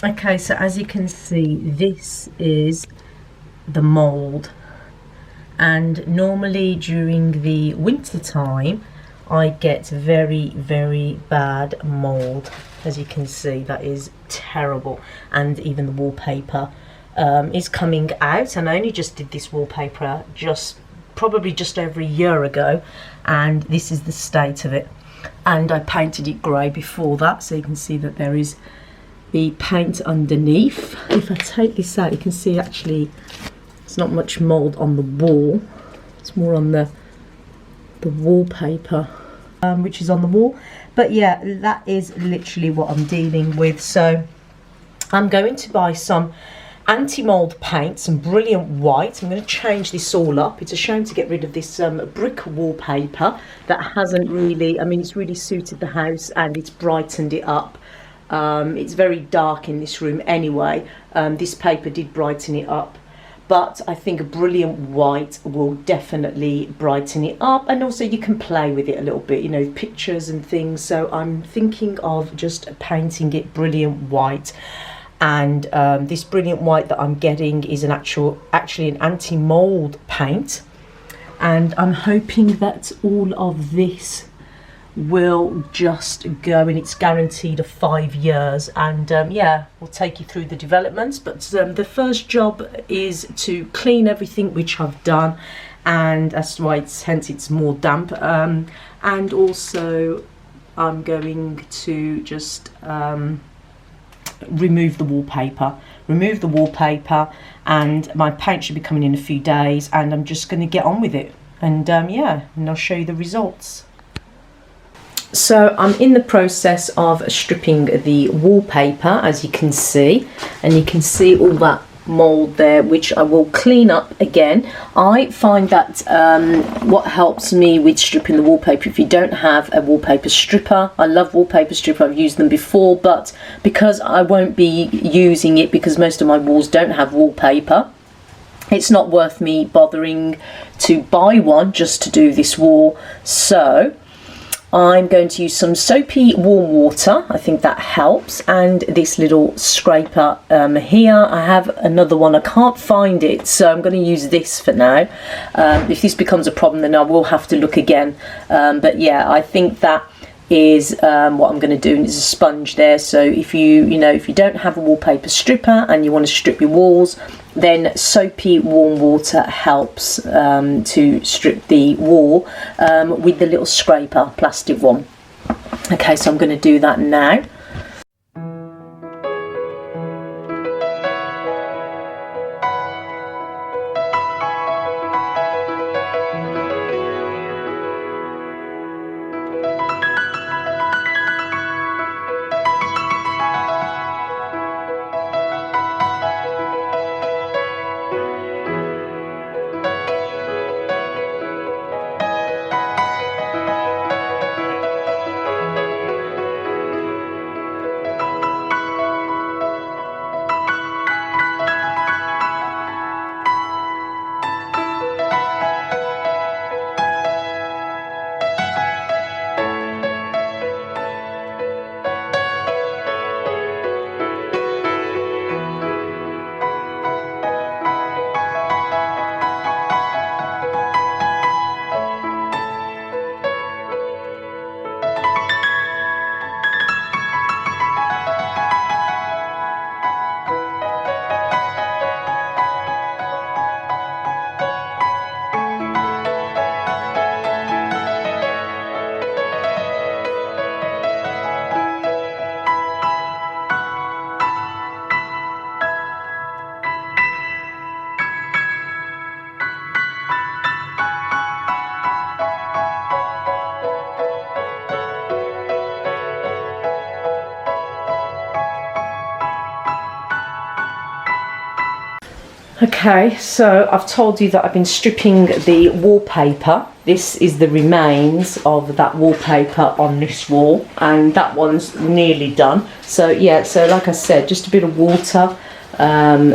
Okay, so as you can see, this is the mould, and normally during the winter time I get very, very bad mould. As you can see, that is terrible, and even the wallpaper is coming out. And I only just did this wallpaper probably just over a year ago, and this is the state of it. And I painted it grey before that, so you can see that there is the paint underneath. If I take this out, you can see actually it's not much mould on the wall, it's more on the wallpaper, which is on the wall. But yeah, that is literally what I'm dealing with. So I'm going to buy some anti-mould paint, some brilliant white. I'm going to change this all up. It's a shame to get rid of this brick wallpaper that hasn't really, I mean, it's really suited the house and it's brightened it up. It's very dark in this room anyway. This paper did brighten it up, but I think a brilliant white will definitely brighten it up, and also you can play with it a little bit, you know, pictures and things. So I'm thinking of just painting it brilliant white. And this brilliant white that I'm getting is actually an anti-mould paint, and I'm hoping that all of this will just go, and it's guaranteed of 5 years. And yeah, we'll take you through the developments, but the first job is to clean everything, which I've done, and that's why hence it's more damp. And also I'm going to just remove the wallpaper, and my paint should be coming in a few days, and I'm just going to get on with it. And yeah, and I'll show you the results. So I'm in the process of stripping the wallpaper, as you can see, and you can see all that mould there, which I will clean up again. I find that what helps me with stripping the wallpaper, if you don't have a wallpaper stripper, I love wallpaper stripper, I've used them before, but because I won't be using it because most of my walls don't have wallpaper, it's not worth me bothering to buy one just to do this wall. So I'm going to use some soapy warm water, I think that helps, and this little scraper here. I have another one, I can't find it, so I'm going to use this for now. If this becomes a problem, then I will have to look again, but yeah, I think that is what I'm going to do. And there's a sponge there, so if you don't have a wallpaper stripper and you want to strip your walls, then soapy warm water helps to strip the wall with the little scraper, plastic one. Okay, so I'm going to do that now. Okay, so I've told you that I've been stripping the wallpaper. This is the remains of that wallpaper on this wall, and that one's nearly done. So yeah, so like I said, just a bit of water and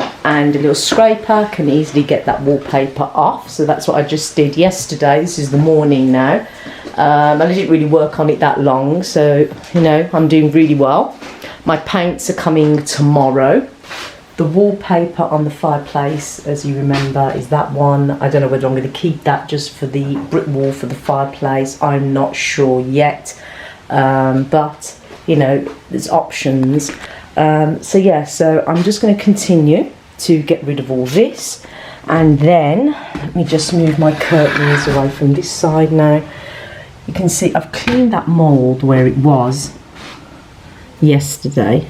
a little scraper can easily get that wallpaper off. So that's what I just did yesterday. This is the morning now. And I didn't really work on it that long, so you know, I'm doing really well. My paints are coming tomorrow. The wallpaper on the fireplace, as you remember, is that one. I don't know whether I'm going to keep that just for the brick wall for the fireplace. I'm not sure yet, but you know, there's options. So yeah, so I'm just going to continue to get rid of all this, and then let me just move my curtains away from this side now. You can see I've cleaned that mould where it was yesterday,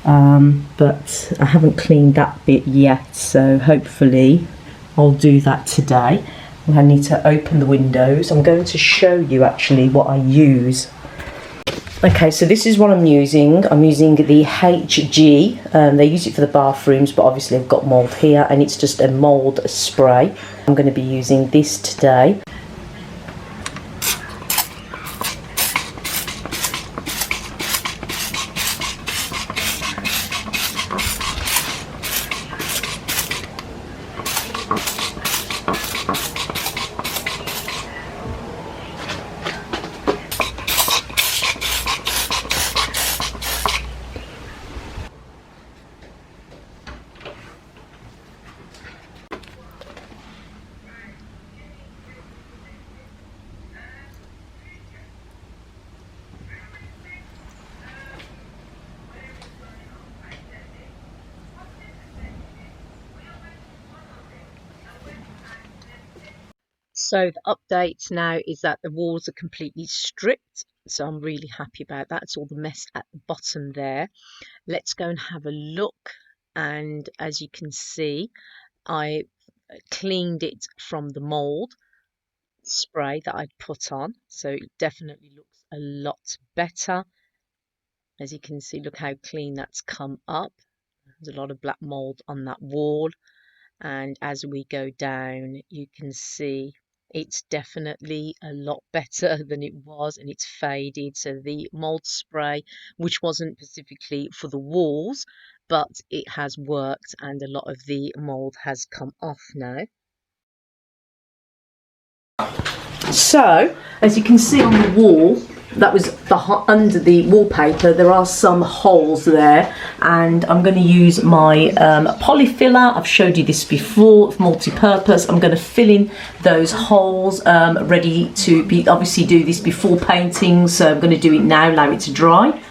but I haven't cleaned that bit yet, so hopefully I'll do that today. I need to open the windows. I'm going to show you actually what I use. Okay, so this is what I'm using. I'm using the HG. They use it for the bathrooms, but obviously I've got mould here, and it's just a mould spray. I'm going to be using this today. So the update now is that the walls are completely stripped, so I'm really happy about that. It's all the mess at the bottom there. Let's go and have a look, and as you can see, I cleaned it from the mould spray that I'd put on, so it definitely looks a lot better. As you can see, look how clean that's come up. There's a lot of black mould on that wall, and as we go down you can see it's definitely a lot better than it was, and it's faded. So the mold spray, which wasn't specifically for the walls, but it has worked, and a lot of the mold has come off now. So as you can see on the wall, that was under the wallpaper, there are some holes there, and I'm going to use my poly filler. I've showed you this before, multi-purpose. I'm going to fill in those holes, ready to be obviously do this before painting, so I'm going to do it now, allow it to dry.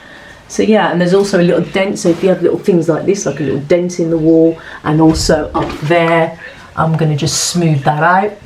So yeah, and there's also a little dent, so if you have little things like this, like a little dent in the wall, and also up there, I'm going to just smooth that out.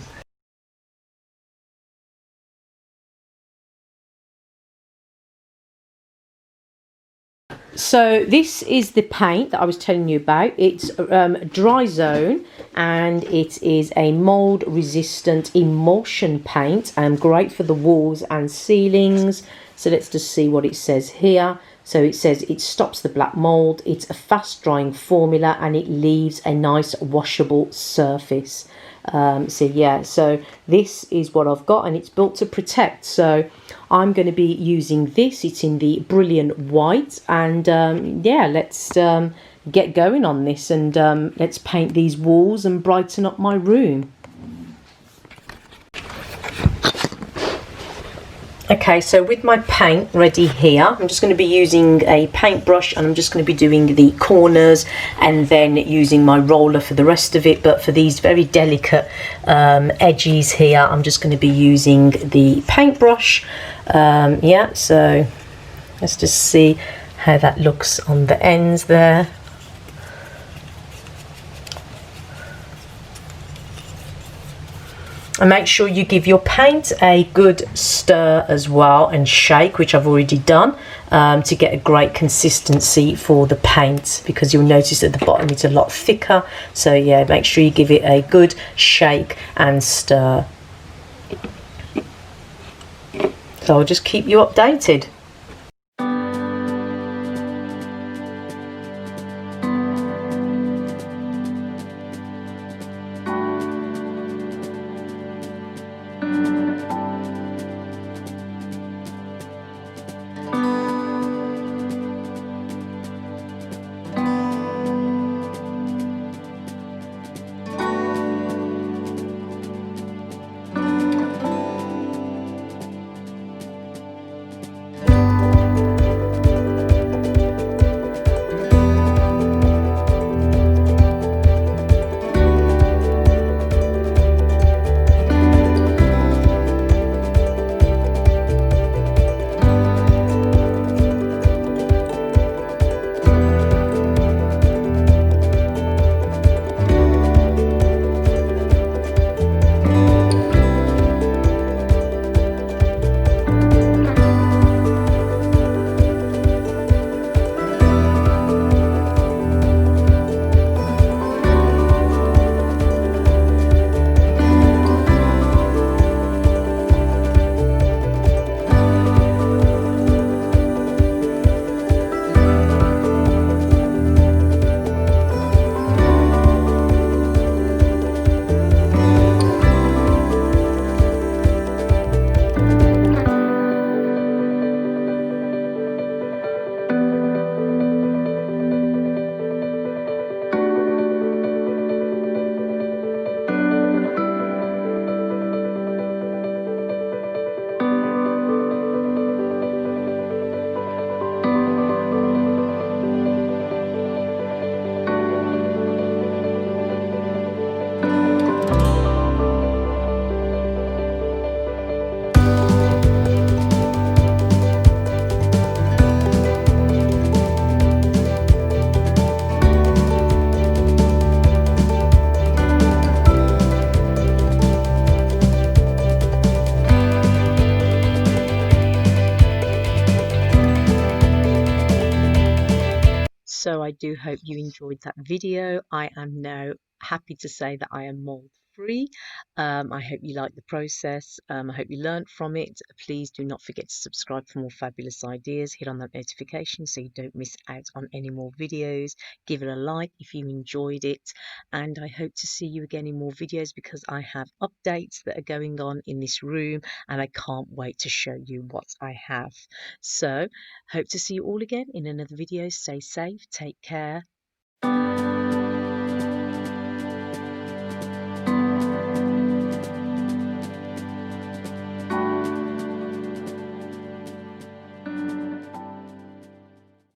So this is the paint that I was telling you about. It's Dryzone, and it is a mold resistant emulsion paint, and great for the walls and ceilings. So let's just see what it says here. So it says it stops the black mold, it's a fast drying formula, and it leaves a nice washable surface. So yeah, so this is what I've got, and it's built to protect. So I'm going to be using this. It's in the brilliant white, and yeah, let's get going on this, and let's paint these walls and brighten up my room. Okay, so with my paint ready here, I'm just going to be using a paintbrush, and I'm just going to be doing the corners and then using my roller for the rest of it. But for these very delicate edges here, I'm just going to be using the paintbrush. Yeah, so let's just see how that looks on the ends there. And make sure you give your paint a good stir as well, and shake, which I've already done, to get a great consistency for the paint, because you'll notice at the bottom it's a lot thicker. So yeah, make sure you give it a good shake and stir. So I'll just keep you updated. So I do hope you enjoyed that video. I am now happy to say that I am mold free. I hope you liked the process. I hope you learned from it. Please do not forget to subscribe for more fabulous ideas. Hit on that notification so you don't miss out on any more videos. Give it a like if you enjoyed it. And I hope to see you again in more videos because I have updates that are going on in this room and I can't wait to show you what I have. So hope to see you all again in another video. Stay safe, take care.